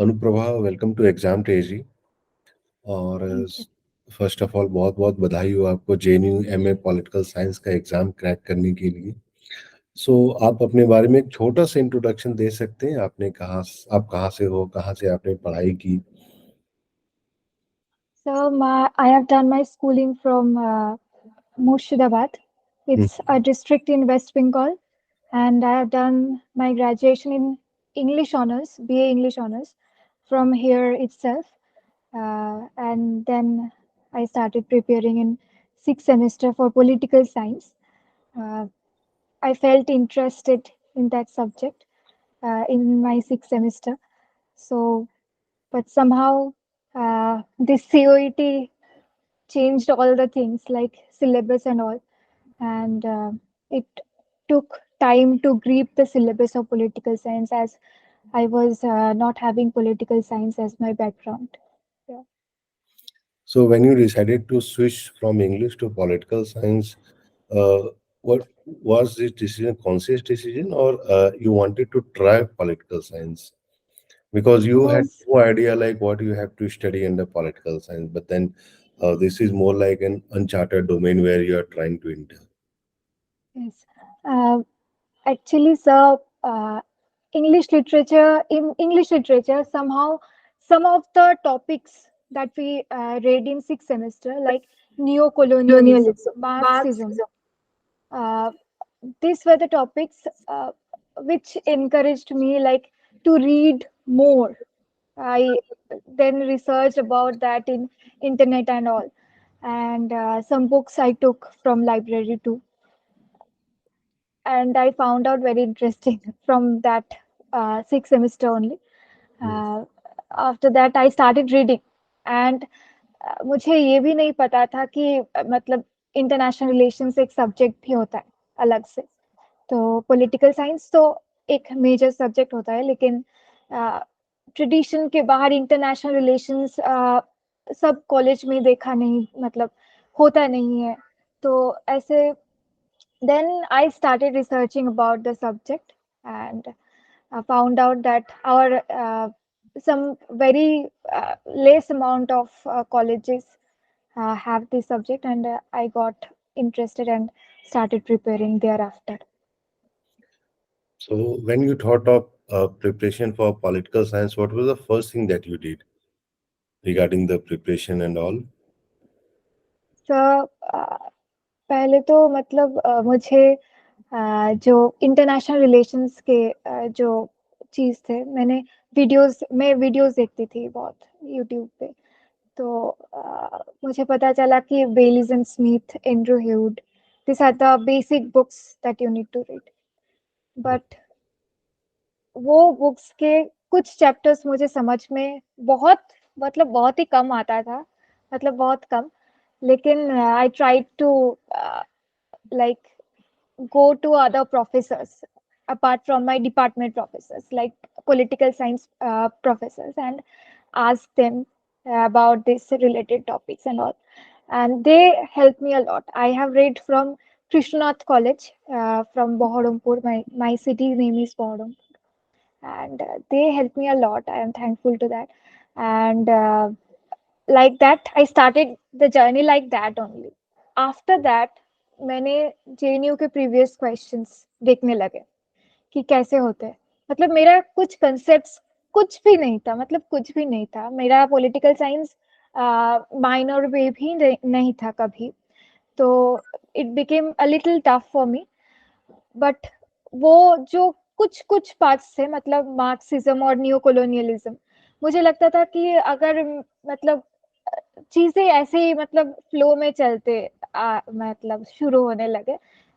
Anuprabha, welcome to exam टेजी। और thank you. First of all बहुत बहुत बधाई हो आपको जेएनयू एमए पॉलिटिकल साइंस का एग्जाम क्रैक करने के लिए। सो आप अपने बारे में एक छोटा सा इंट्रोडक्शन दे सकते हैं? आप कहाँ से हो, कहाँ से आपने पढ़ाई की? So I have done my schooling from Murshidabad. Hmm, It's a district in West Bengal, and I have done my graduation in English honors, BA English honors, from here itself. And then I started preparing in sixth semester for political science. Uh, I felt interested in that subject in my sixth semester. So, but somehow this COET changed all the things like syllabus and all, and it took time to grip the syllabus of political science as I was not having political science as my background. Yeah. So when you decided to switch from English to political science, uh, what was this decision, conscious decision, or you wanted to try political science? Because It you had was no idea like what you have to study under political science, but then this is more like an uncharted domain where you are trying to enter. yes. Actually, sir, English literature somehow some of the topics that we read in sixth semester like neo-colonialism, Colonialism, Marxism, Marxism. uh, these were the topics which encouraged me like to read more. I then researched about that in internet and all, and some books I took from library too, and I found out very interesting from that sixth semester only. Hmm. uh, After that I started reading, and मुझे ये भी नहीं पता था कि मतलब international relations एक subject भी होता है अलग से। तो पॉलिटिकल साइंस तो एक मेजर सब्जेक्ट होता है, लेकिन ट्रेडिशन के बाहर इंटरनेशनल रिलेशंस सब कॉलेज में देखा नहीं, मतलब होता नहीं है। तो ऐसे then I started researching about the subject, and found out that our some very less amount of colleges have this subject, and I got interested and started preparing thereafter. So when you thought of preparation for political science, what was the first thing that you did regarding the preparation and all? So पहले तो मतलब मुझे जो international relations के जो चीज़ थे, मैं videos देखती थी बहुत यूट्यूब पे। तो मुझे पता चला कि Baylis and Smith, Andrew Heywood, this are the basic books that you need to read. But वो बुक्स के कुछ चैप्टर्स मुझे समझ में बहुत मतलब बहुत ही कम आता था, मतलब बहुत कम। लेकिन I try to like go to other professors apart from my department professors, like political science professors, and ask them about this related topics and all, and they helped me a lot. I have read from Krishnanath College from Baharampur. My city name is Baharampur, and they helped me a lot. I am thankful to that, and like that I started the journey like that only. After that मैंने JNU के previous questions देखने लगे कि कैसे होते हैं। मतलब मेरा कुछ कंसेप्ट्स कुछ भी नहीं था, मतलब कुछ भी नहीं था। मेरा पॉलिटिकल साइंस माइनर में भी नहीं था कभी। तो it became a little tough for me, but वो जो कुछ कुछ पार्ट्स थे, मतलब मार्क्सिज्म और न्यू कॉलोनियलिज्म, मुझे लगता था कि अगर मतलब चीजें ऐसे ही मतलब फ्लो में चलते मतलब शुरू होने लगे,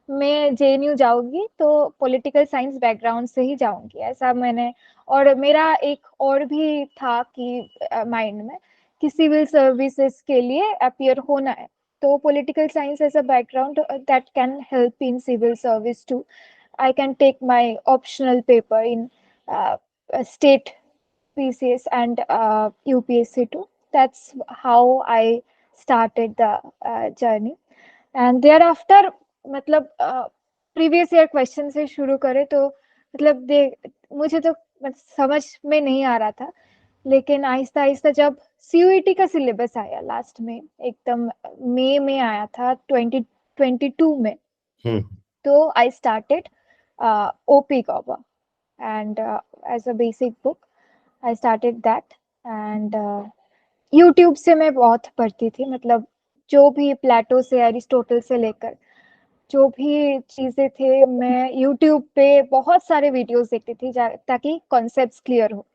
मैं जेएनयू जाऊंगी तो पॉलिटिकल साइंस बैकग्राउंड से ही जाऊंगी, ऐसा मैंने। और मेरा एक और भी था कि माइंड में कि सिविल सर्विसेज के लिए अपियर होना है, तो political science as a background that can help in civil service too. I can take my optional paper in state PCS and UPSC too. That's how I started the journey. And thereafter मतलब previous year question से शुरू करें तो मतलब मुझे तो समझ में नहीं आ रहा था लेकिन आहिस्ता-आहिस्ता जब सीयूईटी का सिलेबस आया लास्ट में, एकदम मई में आया था 2022 में, हम्म। so I started OP Gaba, and as a basic book I started that, and YouTube से मैं बहुत पढ़ती थी, मतलब जो भी प्लेटो से एरिस्टोटल से लेकर जो भी चीजें थे मैं यूट्यूब पे बहुत सारे वीडियोस देखती थी ताकि कॉन्सेप्ट्स क्लियर हो।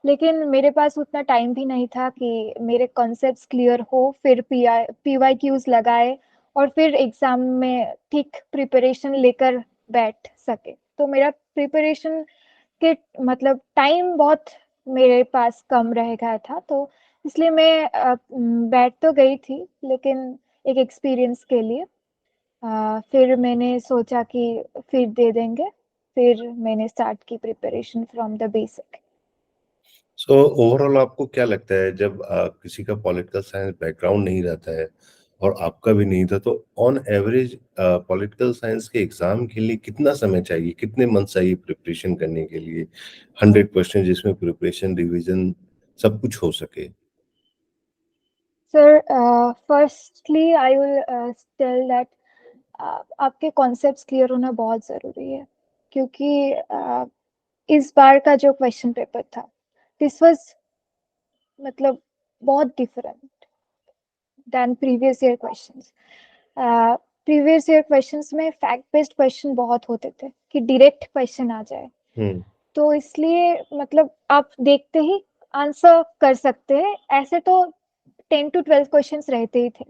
लेकिन मेरे पास उतना टाइम भी नहीं था कि मेरे कॉन्सेप्ट्स क्लियर हो, फिर पीवाईक्यूज लगाए और फिर एग्जाम में ठीक प्रिपरेशन लेकर बैठ सके। तो मेरा प्रिपरेशन के मतलब टाइम बहुत मेरे पास कम रह गया था, तो इसलिए मैं बैठ तो गई थी, लेकिन एक एक्सपीरियंस के लिए फिर मैंने सोचा कि फिर दे देंगे, फिर मैंने स्टार्ट की preparation from the basic. So overall आपको क्या लगता है, जब किसी का पॉलिटिकल साइंस बैकग्राउंड नहीं रहता है और आपका भी नहीं था, तो ऑन एवरेज पॉलिटिकल साइंस के एग्जाम के लिए कितना समय चाहिए, कितने मंथ चाहिए प्रिपरेशन करने के लिए 100% जिसमें प्रिपरेशन रिवीजन सब कुछ हो सके? Sir firstly I will tell that आपके कॉन्सेप्ट्स क्लियर होना बहुत ज़रूरी है, क्योंकि इस बार का जो क्वेश्चन पेपर था दिस वाज मतलब बहुत different than previous year questions. Previous year questions में फैक्ट बेस्ड क्वेश्चन बहुत होते थे कि डायरेक्ट क्वेश्चन आ जाए, तो इसलिए मतलब आप देखते ही आंसर कर सकते हैं, ऐसे तो 10 to 12 क्वेश्चंस रहते ही थे।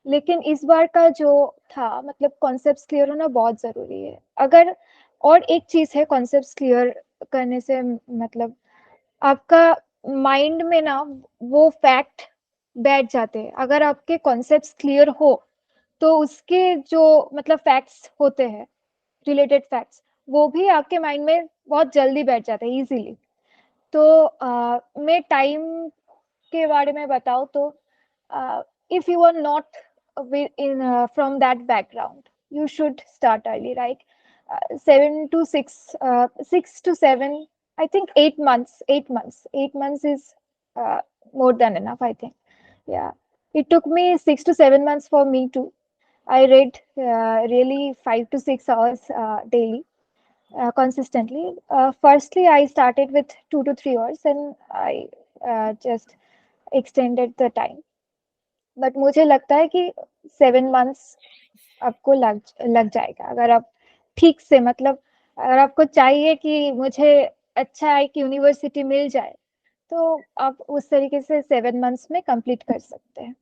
लेकिन इस बार का जो था मतलब कॉन्सेप्ट्स क्लियर होना बहुत जरूरी है। अगर और एक चीज है कॉन्सेप्ट्स क्लियर करने से, मतलब आपका माइंड में ना वो फैक्ट बैठ जाते हैं। अगर आपके कॉन्सेप्ट्स क्लियर हो तो उसके जो मतलब फैक्ट्स होते हैं, रिलेटेड फैक्ट्स, वो भी आपके माइंड में बहुत जल्दी बैठ जाते हैं इजीली। तो मैं टाइम के बारे में बताऊं तो if you are not in from that background you should start early, right? 7 to 6 6 to 7, I think 8 months, 8 months is uh, more than enough, I think. Yeah, it took me 6 to 7 months for me to I read really 5 to 6 hours daily, consistently. Firstly, I started with 2 to 3 hours, and I just extended the time. But मुझे लगता है कि 7 months आपको लग जाएगा, अगर आप ठीक से मतलब अगर आपको चाहिए कि मुझे अच्छा एक यूनिवर्सिटी मिल जाए, तो आप उस तरीके से 7 months में कंप्लीट कर सकते हैं।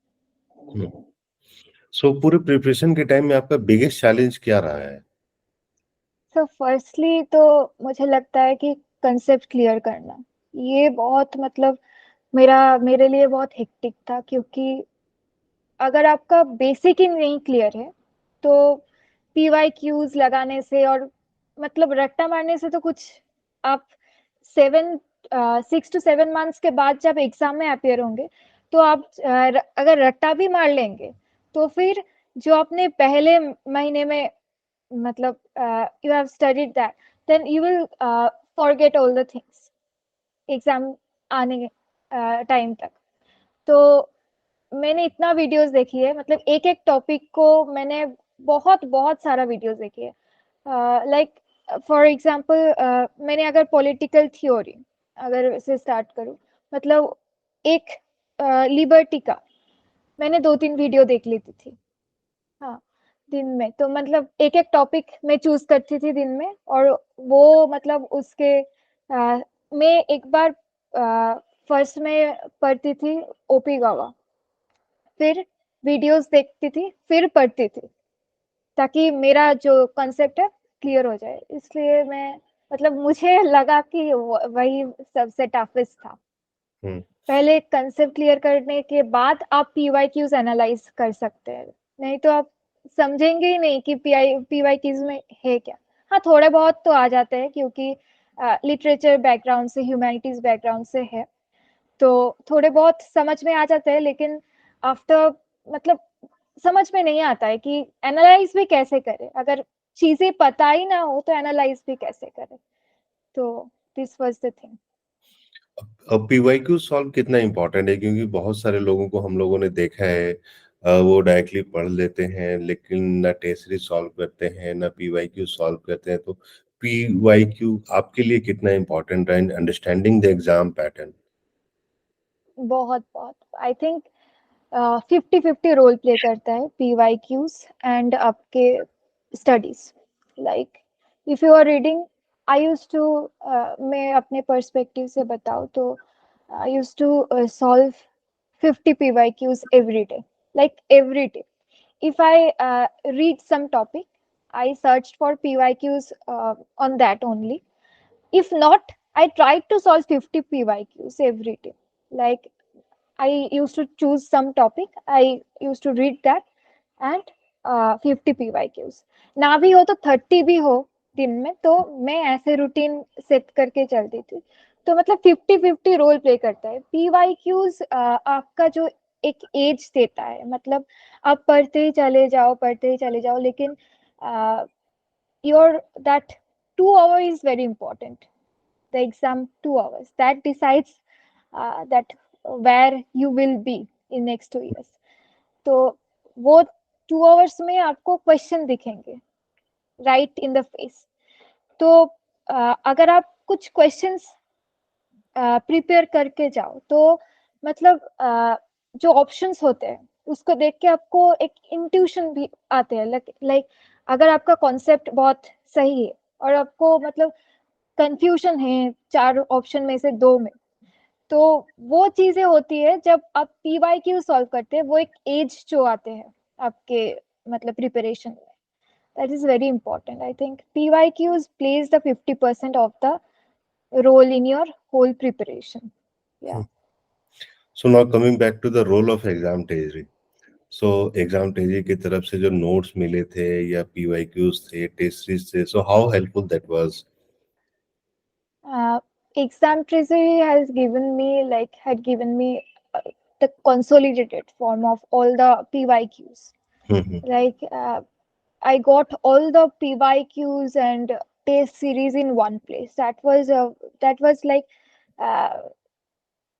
सो पूरे प्रिपरेशन के टाइम में आपका बिगेस्ट चैलेंज क्या रहा है? तो फर्स्टली तो मुझे लगता है कि कंसेप्ट क्लियर करना, ये बहुत मतलब मेरे लिए बहुत हेक्टिक था, क्योंकि अगर आपका बेसिक ही नहीं क्लियर है तो पीवाईक्यूज लगाने से और मतलब रट्टा मारने से तो कुछ आप 6 to 7 months के बाद जब एग्जाम में अपियर होंगे तो आप अगर रट्टा भी मार लेंगे तो फिर जो आपने पहले महीने में मतलब you have studied that, then you will forget all the things exam आने टाइम तक। तो मैंने इतना वीडियोस देखी है, मतलब एक एक टॉपिक को मैंने बहुत बहुत सारा वीडियोस देखी है। लाइक फॉर एग्जांपल मैंने अगर पॉलिटिकल थ्योरी अगर से स्टार्ट करूं, मतलब एक लिबर्टी का मैंने 2-3 वीडियो देख लेती थी। हाँ, दिन में तो मतलब एक एक टॉपिक मैं चूज करती थी दिन में, और वो मतलब उसके मैं एक बार फर्स्ट में पढ़ती थी ओपी गवा, फिर वीडियोस देखती थी, फिर पढ़ती थी, ताकि मेरा जो कॉन्सेप्ट है क्लियर हो जाए। इसलिए मैं मतलब मुझे लगा कि वही सबसे टफेस्ट था। पहले कंसेप्ट क्लियर करने के बाद आप पीवाईक्यूज एनालाइज कर सकते हैं, नहीं तो आप समझेंगे ही नहीं कि पीवाईक्यूज में है क्या। हाँ, थोड़े बहुत तो आ जाते हैं, क्योंकि लिटरेचर बैकग्राउंड से, ह्यूमैनिटीज बैकग्राउंड से है, तो थोड़े बहुत समझ में आ जाते हैं, लेकिन आफ्टर मतलब समझ में नहीं आता है कि एनालाइज भी कैसे करें। अगर चीजें पता ही ना हो तो एनालाइज भी कैसे करें। तो दिस वाज द थिंग। अब पीवाईक्यू सॉल्व कितना इम्पोर्टेंट है, क्योंकि बहुत सारे लोगों को हम लोगों ने देखा है वो डायरेक्टली पढ़ लेते हैं लेकिन ना टेस्ट सीरीज सॉल्व करते हैं ना पीवाईक्यू सॉल्व करते हैं। तो पीवाईक्यू आपके लिए कितना इम्पोर्टेंट है in understanding the exam pattern? बहुत बहुत आई थिंक 50-50 रोल प्ले करता है PYQs एंड आपके studies. Like if you are reading, I use to, मैं अपने पर्सपेक्टिव से बताऊँ तो I use to solve 50 PYQs every day, like every day. If I read some topic, I searched for PYQs on that only. If not, I tried to solve 50 PYQs every day. Like I used to choose some topic, I used to read that and 50 PYQs. ना भी हो तो 30 भी हो दिन में, तो मैं ऐसे रूटीन सेट करके चलती थी। तो मतलब 50-50 रोल प्ले करता है। PYQs आपका जो एक एज देता है, मतलब आप पढ़ते ही चले जाओ, लेकिन your that 2 hour is very important. The exam 2 hours that decides that where you will be in next 2 years. तो वो 2 hours में आपको क्वेश्चन दिखेंगे राइट इन द फेस। तो अगर आप कुछ क्वेश्चंस प्रिपेयर करके जाओ तो मतलब जो ऑप्शंस होते हैं उसको देख के आपको एक इंट्यूशन भी आते हैं। लाइक अगर आपका कॉन्सेप्ट बहुत सही है और आपको मतलब कंफ्यूजन है 4 ऑप्शन में से 2 में, तो वो चीजें होती है जब आप PYQ सॉल्व करते हैं। वो एक एज जो आते हैं आपके मतलब प्रिपरेशन में, that is very important. I think PYQs plays the 50% of the role in your whole preparation. Yeah. So now coming back to the role of exam treasury. So exam treasury की तरफ से जो notes मिले थे या PYQs थे, test series थे, so how helpful that was? Exam treasury has given me had given me the consolidated form of all the PYQs. Like I got all the PYQs and test series in one place. That was like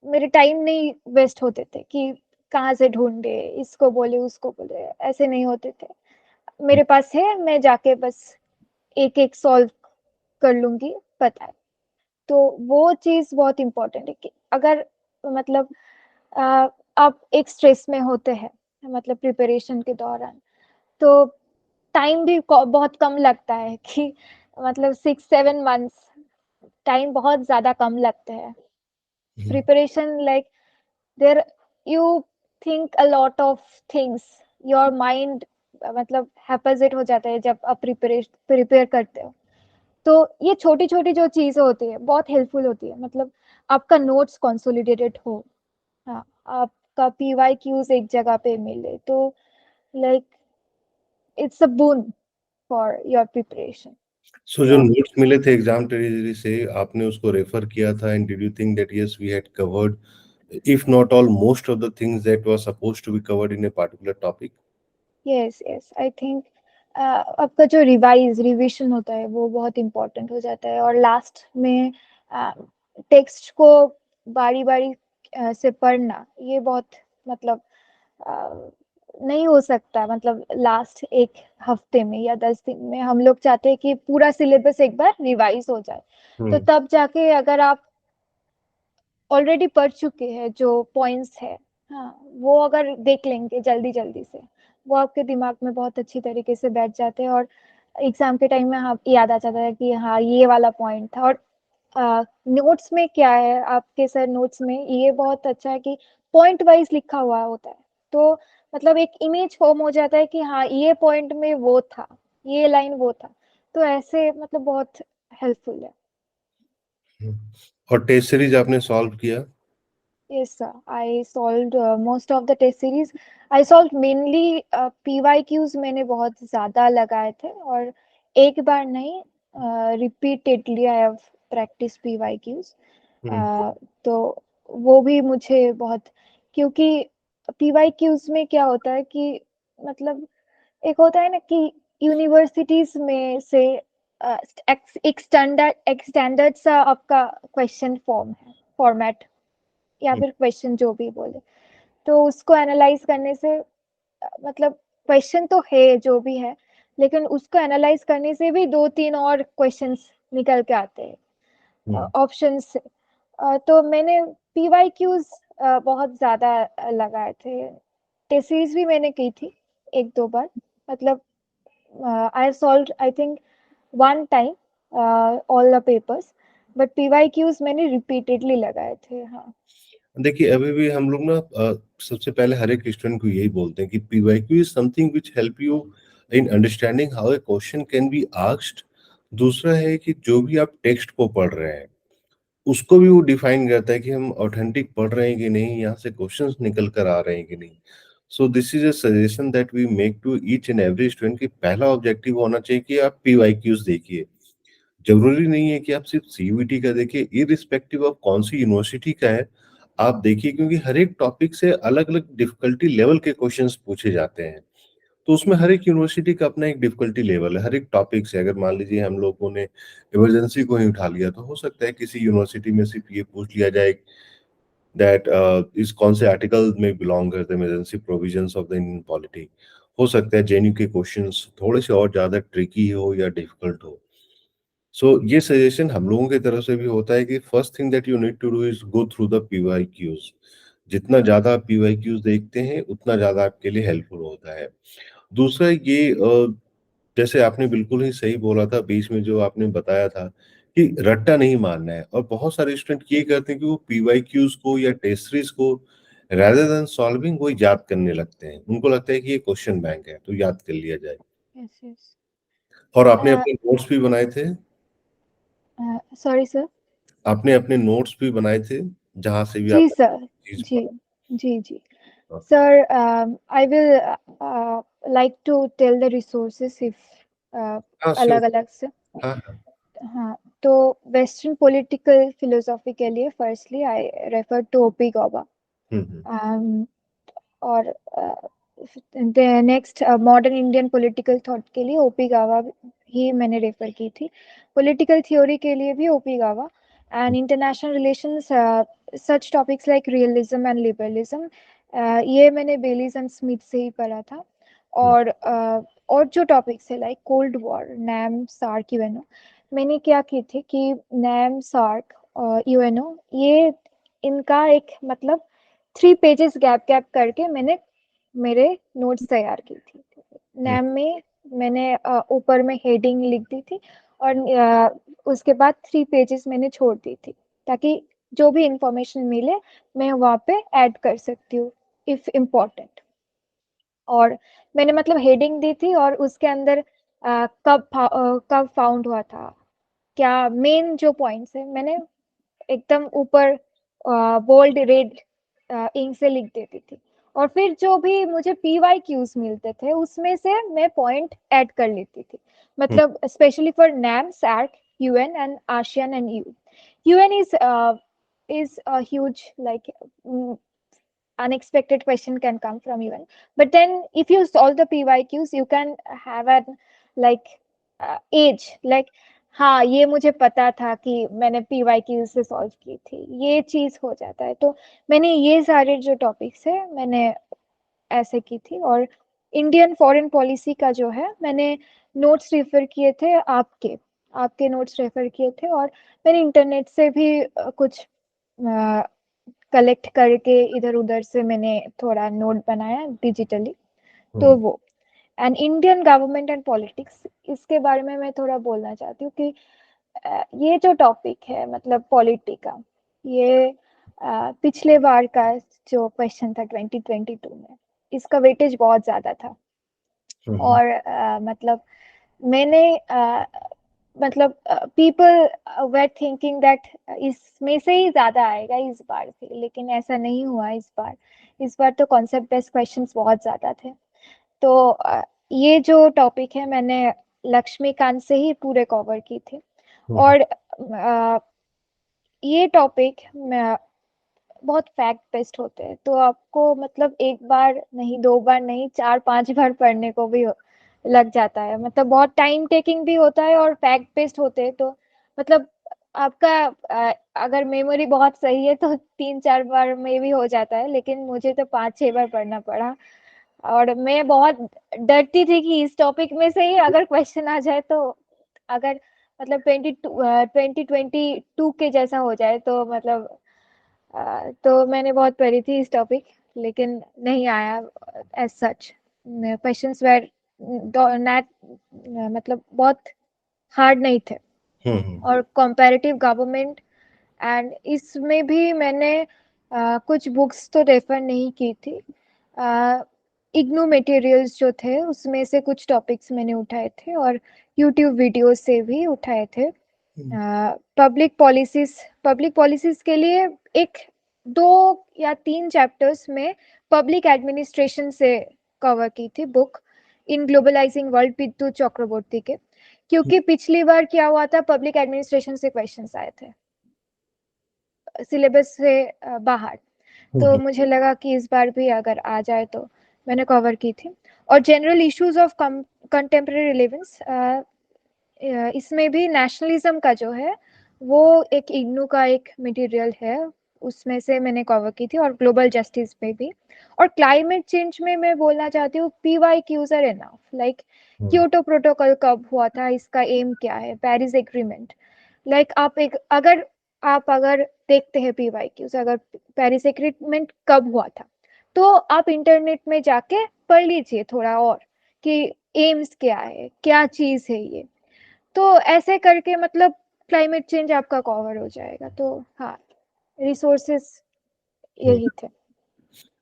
मेरे time नहीं waste होते थे कि कहाँ से ढूंढे, इसको बोले उसको बोले, ऐसे नहीं होते थे। मेरे पास है, मैं जाके बस एक एक सॉल्व कर लूंगी, पता है। तो वो चीज बहुत इम्पोर्टेंट है कि अगर मतलब आप एक स्ट्रेस में होते हैं मतलब प्रिपरेशन के दौरान, तो टाइम भी बहुत कम लगता है कि मतलब 6-7 months टाइम बहुत ज्यादा कम लगते हैं preparation. Like there you think a lot of things, your mind मतलब हैपोजिट हो जाता है जब आप प्रिपेयर करते हो। तो ये छोटी छोटी जो चीजें होती है बहुत हेल्पफुल होती है। मतलब आपका नोट्स कंसोलिडेटेड हो, हाँ, आपका PYQs एक जगह पे मिले, तो like it's a boon for your preparation. So जो या नोट्स मिले थे एग्जाम ट्रेजरी से, आपने उसको रेफर किया था and did you think that yes we had covered if not all most of the things that were supposed to be covered in a particular topic? Yes yes I think आपका जो revision होता है वो बहुत important हो जाता है। और लास्ट में टेक्स्ट को बारी बारी से पढ़ना, ये बहुत मतलब नहीं हो सकता। मतलब लास्ट एक हफ्ते में या 10 दिन में हम लोग चाहते हैं कि पूरा सिलेबस एक बार रिवाइज हो जाए। तो तब जाके अगर आप ऑलरेडी पढ़ चुके हैं जो पॉइंट्स है, हाँ, वो अगर देख लेंगे जल्दी जल्दी से, वो आपके दिमाग में बहुत अच्छी तरीके से बैठ जाते हैं और एग्जाम के टाइम में हाँ याद आ जाता है कि हाँ ये वाला पॉइंट था। और नोट्स में क्या है, आपके सर नोट्स में ये बहुत अच्छा है कि पॉइंट वाइज लिखा हुआ होता है। तो मतलब एक इमेज फॉर्म हो जाता है कि हाँ ये पॉइंट में वो था, ये लाइन वो था। तो ऐसे मतलब बहुत हेल्पफुल है। और टेस्ट सीरीज आपने सॉल्व किया? Yes, sir. I solved most of the test series. I solved mainly PYQs मैंने बहुत ज़्यादा लगाए थे और एक बार नहीं, repeatedly I have practiced PYQs. तो वो भी मुझे बहुत, क्योंकि PYQs में क्या होता है कि मतलब एक होता है ना कि यूनिवर्सिटीज में से एक स्टैंडर्ड सा आपका क्वेश्चन फॉर्म है। फॉर्मेट या फिर क्वेश्चन जो भी बोले, तो उसको एनालाइज करने से मतलब क्वेश्चन तो है जो भी है, लेकिन उसको एनालाइज करने से भी 2-3 और क्वेश्चंस निकल के आते हैं ऑप्शंस से। तो मैंने पीवाईक्यूज बहुत ज्यादा लगाए थे। टेस्ट सीरीज भी मैंने की थी 1-2 बार, मतलब I solved I think one time all the papers, but PYQs मैंने रिपीटेडली लगाए थे। हाँ देखिए, अभी भी हम लोग ना सबसे पहले हर एक स्टूडेंट को यही बोलते हैं कि PYQ is something which help you in understanding how a question can be asked. दूसरा है कि जो भी आप टेक्स्ट को पढ़ रहे हैं उसको भी वो डिफाइन करता है कि हम ऑथेंटिक पढ़ रहे हैं कि नहीं, यहाँ से क्वेश्चंस निकल कर आ रहे हैं कि नहीं। So this is a suggestion that we make to each and every student कि पहला ऑब्जेक्टिव होना चाहिए कि आप पीवाईक्यूज देखिए। जरूरी नहीं है कि आप सिर्फ सीयूईटी का देखिए, इररिस्पेक्टिव ऑफ कौन सी यूनिवर्सिटी का है आप देखिए, क्योंकि हर एक टॉपिक से अलग अलग डिफिकल्टी लेवल के क्वेश्चंस पूछे जाते हैं। तो उसमें हर एक यूनिवर्सिटी का अपना एक डिफिकल्टी लेवल है हर एक टॉपिक से। अगर मान लीजिए हम लोगों ने इमरजेंसी को ही उठा लिया, तो हो सकता है किसी यूनिवर्सिटी में सिर्फ ये पूछ लिया जाए दैट इस कौन से आर्टिकल में बिलोंग करते हैं emergency provisions of the Indian polity. हो सकता है जेएनयू के क्वेश्चंस थोड़े से और ज्यादा ट्रिकी हो या डिफिकल्ट हो। सो ये सजेशन हम लोगों की तरफ से भी होता है कि first thing that you need to do is go through the PYQs. जितना ज्यादा आप पीवाईक्यूज देखते हैं उतना ज्यादा आपके लिए हेल्पफुल होता है। दूसरा ये जैसे आपने बिल्कुल ही सही बोला था बीच में जो आपने बताया था कि रट्टा नहीं मारना है, और बहुत सारे स्टूडेंट ये करते हैं कि वो पीवाईक्यूज को या टेस्ट सीरीज को rather देन सॉल्विंग वो याद करने लगते हैं। उनको लगता है कि ये क्वेश्चन बैंक है तो याद कर लिया जाए। Yes yes. और आपने अपने नोट्स भी बनाए थे? Sorry sir. आपने अपने नोट्स भी बनाए थे जहां से भी जी आपने सर। चीज जी पढ़ा? जी जी sir. I will like to tell the resources if हाँ श्योर। अलग अलग से। हाँ हाँ। हाँ, तो वेस्टर्न पॉलिटिकल फिलोसॉफी के लिए firstly I refer to OP Gauba. Hmm. और next modern Indian political thought के लिए ओपी गावा ही मैंने रेफर की थी। पॉलिटिकल थ्योरी के लिए भी ओपी गावा, and international relations such topics like realism and liberalism ये मैंने बेलीज एंड स्मिथ से ही पढ़ा था। और जो टॉपिक्स है like cold war, NAM, SAARC, UNO, मैंने क्या की थी कि नैम, सार्क और यूएनओ ये इनका एक मतलब 3 पेजेस गैप गैप करके मैंने मेरे नोट्स तैयार की थी। हम्म। नैम में मैंने ऊपर में हेडिंग लिख दी थी, और उसके बाद 3 पेजेस मैंने छोड़ दी थी, ताकि जो भी इंफॉर्मेशन मिले मैं वहाँ पे ऐड कर सकती हूँ इफ इम्पोर्टेंट। और मैंने मतलब हेडिंग दी थी, और उसके अंदर कब फाउंड हुआ था, क्या मेन जो पॉइंट्स है मैंने एकदम ऊपर बोल्ड रेड इंक से लिख देती थी। और फिर जो भी मुझे पीवाई क्यूज मिलते थे उसमें से मैं पॉइंट ऐड कर लेती थी, हम्म। मतलब specially for NAM, SAARC, UN and ASEAN and EU. UN is a huge like unexpected question can come from UN, but then if you solve the PYQs you can have an like age like हाँ ये मुझे पता था कि मैंने PYQ से solve की थी, ये चीज हो जाता है। तो मैंने ये सारे जो टॉपिक्स है मैंने ऐसे की थी। और इंडियन फॉरेन पॉलिसी का जो है मैंने नोट्स रेफर किए थे, आपके नोट्स रेफर किए थे, और मैंने इंटरनेट से भी कुछ कलेक्ट करके इधर उधर से मैंने थोड़ा नोट बनाया डिजिटली। तो हम्म। वो and Indian government and politics, इसके बारे में मैं थोड़ा बोलना चाहती हूँ कि ये जो टॉपिक है मतलब पॉलिटी का, ये पिछले बार का जो क्वेश्चन था 2022 में, इसका वेटेज बहुत ज्यादा था। हम्म। और मतलब मैंने मतलब पीपल वर थिंकिंग दैट इसमें से ही ज्यादा आएगा इस बार से, लेकिन ऐसा नहीं हुआ इस बार। इस बार तो कॉन्सेप्ट बेस्ड क्वेश्चंस बहुत ज्यादा थे। तो ये जो टॉपिक है मैंने लक्ष्मीकांत से ही पूरे कवर की थी। हम्म। और ये टॉपिक बहुत फैक्ट बेस्ड होते हैं, तो आपको मतलब एक बार नहीं, 2 बार नहीं, 4-5 बार पढ़ने को भी लग जाता है, मतलब बहुत टाइम टेकिंग भी होता है और फैक्ट बेस्ड होते हैं। तो मतलब आपका अगर मेमोरी बहुत सही है तो 3-4 बार में भी हो जाता है, लेकिन मुझे तो 5-6 बार पढ़ना पड़ा और मैं बहुत डरती थी कि इस टॉपिक में से ही अगर क्वेश्चन आ जाए तो अगर मतलब 2022 के जैसा हो जाए तो मतलब तो मैंने बहुत पढ़ी थी इस टॉपिक, लेकिन नहीं आया as such. Questions were not मतलब बहुत हार्ड नहीं थे। हम्म। और कंपैरेटिव गवर्नमेंट एंड इसमें भी मैंने कुछ बुक्स तो रेफर नहीं की थी। इग्नू मटेरियल्स जो थे उसमें से कुछ टॉपिक्स मैंने उठाए थे और यूट्यूब वीडियोस से भी उठाए थे। हम्म। पब्लिक पॉलिसीज के लिए एक 2 या 3 चैप्टर्स में पब्लिक एडमिनिस्ट्रेशन से कवर की थी बुक इन ग्लोबलाइजिंग वर्ल्ड पिद्दू चक्रवर्ती के, क्योंकि पिछली बार क्या हुआ था, पब्लिक एडमिनिस्ट्रेशन से क्वेश्चंस आए थे सिलेबस से बाहर। तो हम्म। मुझे लगा कि इस बार भी अगर आ जाए तो मैंने कवर की थी। और general issues of contemporary relevance, इसमें भी नेशनलिज्म का जो है वो एक इग्नू का एक मटेरियल है, उसमें से मैंने कवर की थी और ग्लोबल जस्टिस में भी। और क्लाइमेट चेंज में मैं बोलना चाहती हूँ PYQs are enough, like Kyoto protocol कब हुआ था, इसका एम क्या है, पेरिस एग्रीमेंट। लाइक आप अगर देखते हैं पीवाई क्यूज, अगर पेरिस एग्रीमेंट कब हुआ था तो आप इंटरनेट में जाके पढ़ लीजिए थोड़ा और कि एम्स क्या है, क्या चीज है ये। तो ऐसे करके मतलब क्लाइमेट चेंज आपका कवर हो जाएगा। तो हाँ, रिसोर्सेस यही थे।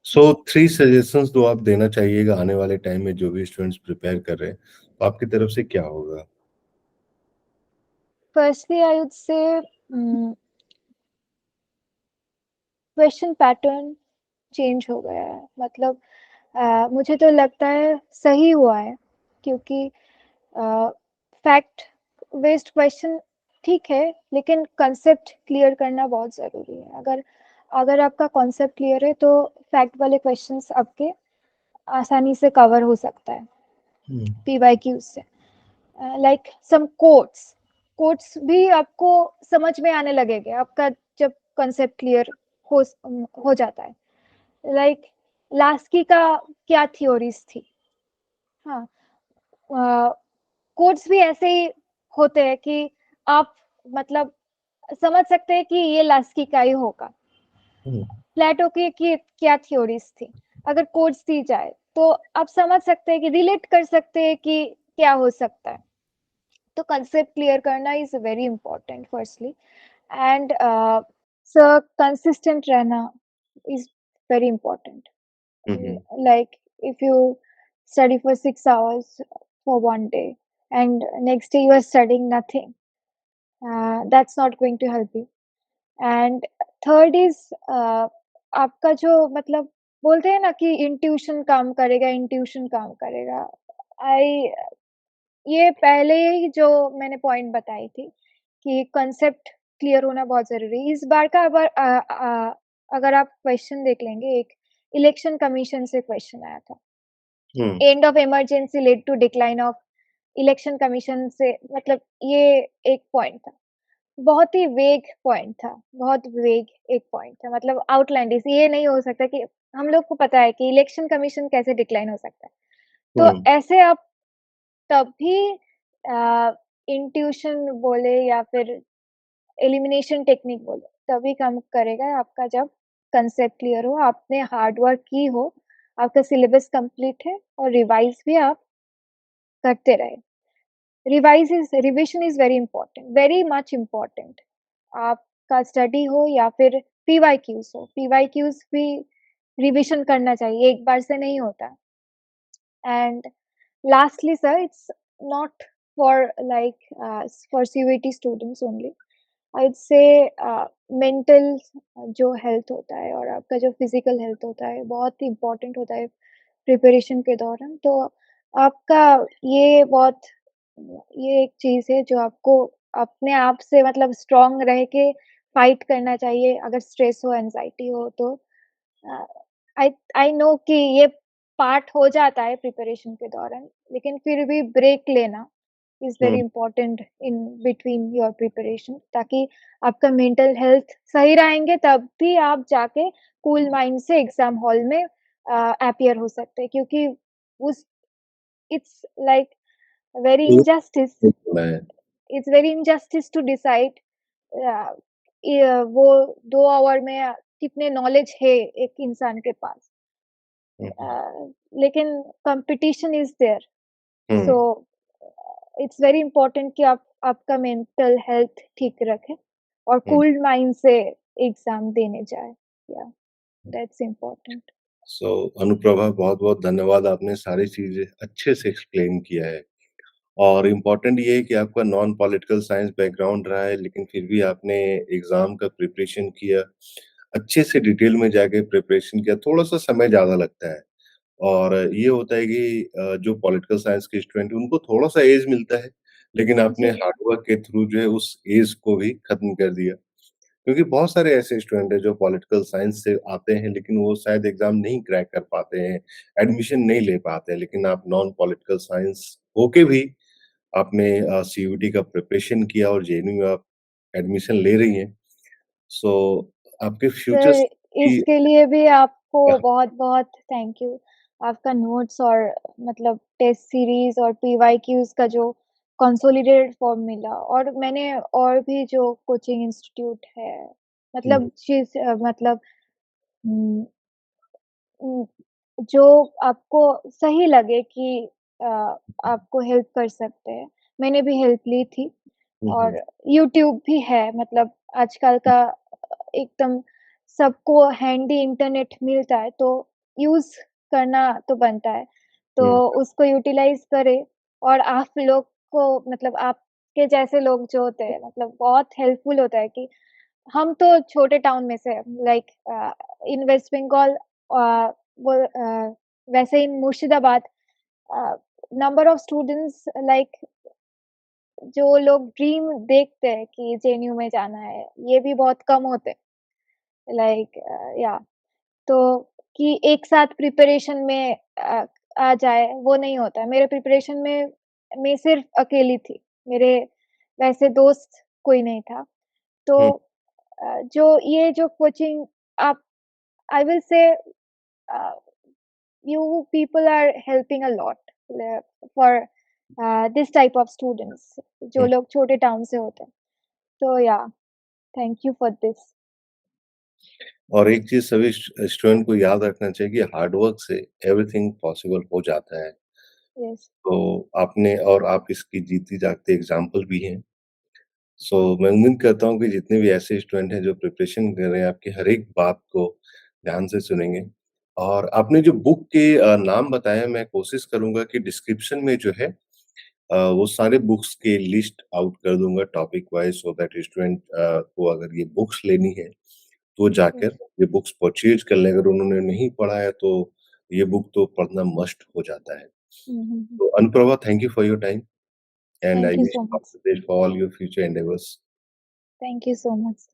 सो 3 सजेशंस जो आप देना चाहिएगा आने वाले टाइम में जो भी स्टूडेंट्स प्रिपेयर कर रहे हैं, तो आपकी तरफ से क्या होगा? Firstly I would say question pattern change हो गया है, मतलब मुझे तो लगता है सही हुआ है, क्योंकि फैक्ट बेस्ड क्वेश्चन ठीक है, लेकिन कंसेप्ट क्लियर करना बहुत ज़रूरी है। अगर अगर आपका कॉन्सेप्ट क्लियर है तो फैक्ट वाले क्वेश्चंस आपके आसानी से कवर हो सकता है हम्म। पीवाईक्यू से। लाइक सम कोट्स भी आपको समझ में आने लगेंगे आपका जब कंसेप्ट क्लियर हो हो जाता है। लाइक लास्की का क्या थ्योरीज थी, हाँ, कोट्स भी ऐसे ही होते हैं कि आप मतलब समझ सकते हैं कि ये लास्की का ही होगा। हम्म। प्लेटो की क्या थ्योरीज थी, अगर कोट्स दी जाए तो आप समझ सकते हैं कि रिलेट कर सकते हैं कि क्या हो सकता है। तो कंसेप्ट क्लियर करना is very important firstly. And sir consistent रहना is very important. Hmm. Like if you study for 6 hours for one day and next day you are studying nothing, that's not going to help you. And third is आपका जो मतलब बोलते हैं ना कि intuition काम करेगा। आई ये पहले ही जो मैंने पॉइंट बताई थी कि कंसेप्ट क्लियर होना बहुत ज़रूरी है। इस बार का अगर आप क्वेश्चन देख लेंगे, एक इलेक्शन कमीशन से क्वेश्चन आया था। Hmm. And of emergency led to decline of election commission से, मतलब ये एक पॉइंट था। बहुत ही वेग पॉइंट था, बहुत वेग एक पॉइंट था, मतलब आउटलैंडिश। ये नहीं हो सकता कि हम लोग को पता है कि इलेक्शन कमीशन कैसे डिक्लाइन हो सकता है। तो हम्म। ऐसे आप तभी इंट्यूशन बोले या फिर एलिमिनेशन टेक्निक बोले, तभी काम करेगा आपका जब कंसेप्ट क्लियर हो, आपने हार्ड वर्क की हो, आपका सिलेबस कंप्लीट है और रिवाइज भी आप करते रहे। Revision is very important, very much important. आपका स्टडी हो या फिर पीवाईक्यूज हो, पीवाईक्यूज भी रिविजन करना चाहिए, एक बार से नहीं होता। And lastly sir, it's not for like for CUET students only. I'd say mental जो हेल्थ होता है और आपका जो फिजिकल हेल्थ होता है बहुत ही इम्पोर्टेंट होता है प्रिपरेशन के दौरान। तो आपका ये बहुत ये एक चीज़ है जो आपको अपने आप से मतलब स्ट्रॉन्ग रह के फाइट करना चाहिए। अगर स्ट्रेस हो, एंजाइटी हो तो आई आई नो कि ये पार्ट हो जाता है प्रिपरेशन के दौरान, लेकिन फिर भी ब्रेक लेना is very hmm, important in between your preparation, ताकि आपका मेंटल हेल्थ सही रहेंगे तब भी आप जाके कूल माइंड से एग्ज़ाम हॉल में अपीयर हो सकते हैं, क्योंकि उस इट्स लाइक वेरी ये इनजस्टिस सुना है। It's very injustice to decide वो 2 आवर में कितने नॉलेज है एक इंसान के पास। हुँ, अ, हुँ, लेकिन कंपटीशन इज़ देयर, सो हुँ। इट्स वेरी इम्पोर्टेंट कि आप आपका मेंटल हेल्थ ठीक रखें और हुँ। कूल्ड माइंड से एग्ज़ाम देने जाएँ। या दैट्स इम्पोर्टेंट। सो अनुप्रभा बहुत-बहुत धन्यवाद, आपने सारी चीज़ें अच्छे से एक्सप्लेन किया है। और इम्पोर्टेंट ये है कि आपका नॉन पॉलिटिकल साइंस बैकग्राउंड रहा है, लेकिन फिर भी आपने एग्ज़ाम का प्रिपरेशन किया। अच्छे से डिटेल में जाके प्रिपरेशन किया, थोड़ा-सा समय ज़्यादा लगता है। और ये होता है कि जो पॉलिटिकल साइंस के स्टूडेंट हैं, उनको थोड़ा-सा एज मिलता है, लेकिन आपने जी, हार्ड वर्क के थ्रू जो है उस एज को भी खत्म कर दिया। क्योंकि बहुत सारे ऐसे स्टूडेंट हैं जो पॉलिटिकल साइंस से आते हैं, लेकिन वो शायद एग्ज़ाम नहीं क्रैक कर पाते हैं, एडमिशन नहीं ले पाते हैं। लेकिन आप नॉन पॉलिटिकल साइंस होके भी आपने सीयूईटी का प्रिपरेशन किया और जेएनयू में आप एडमिशन ले रही हैं। सो आपके फ्यूचर्स सर की इसके लिए भी आपको क्या बहुत-बहुत थैंक यू। आपका नोट्स और मतलब टेस्ट सीरीज़ और पीवाईक्यूज़ का जो कंसोलिडेटेड फॉर्म मिला, और मैंने और भी जो कोचिंग इंस्टीट्यूट है, हुँ, मतलब मतलब उम उम, जो आपको सही लगे कि अ, आपको हेल्प कर सकते हैं। मैंने भी हेल्प ली थी, हुँ, हुँ, और यूट्यूब भी है, मतलब आजकल का एकदम सबको हैंडी इंटरनेट मिलता है, तो यूज़ करना तो बनता है। तो हुँ, उसको यूटिलाइज़ करें, और आप लोग को मतलब आपके जैसे लोग जो होते हैं, मतलब बहुत हेल्पफुल होता है कि हम तो छोटे टाउन में से हैं, लाइक इन वेस्ट बंगाल, वो वैसे in Murshidabad number of students, like जो लोग ड्रीम देखते हैं कि जेएनयू में जाना है, ये भी बहुत कम होते हैं, लाइक या तो कि एक साथ प्रिपरेशन में आ जाए, वो नहीं होता है। मेरे प्रिपरेशन में मैं सिर्फ अकेली थी, मेरे वैसे दोस्त कोई नहीं था। तो हुँ। जो ये जो कोचिंग आप, I will say you people are helping a lot for this type of students जो हुँ, लोग छोटे टाउन से होते हैं। तो या थैंक यू फॉर दिस। और एक चीज़ सभी स्टूडेंट को याद रखना चाहिए कि हार्ड वर्क से एवरीथिंग पॉसिबल हो जाता है। यस। तो आपने और आप इसकी जीती जागती एग्ज़ाम्पल भी हैं। सो मैं उम्मीद करता हूँ कि जितने भी ऐसे स्टूडेंट हैं जो प्रिपरेशन कर रहे हैं, आपकी हर एक बात को ध्यान से सुनेंगे। और आपने जो बुक के नाम बताए, मैं कोशिश करूँगा कि डिस्क्रिप्शन में जो है वो सारे बुक्स की लिस्ट आउट कर दूँगा topic wise, so that student को अगर ये बुक्स लेनी है, तो जाकर ये बुक्स परचेज़ कर लें। अगर उन्होंने नहीं पढ़ा है तो ये बुक तो पढ़ना मस्ट हो जाता है। हुँ, हुँ, हुँ। तो Anuprabha, thank you for your time and thank I you wish so you all मच। the best for all your future endeavors. Thank you so much.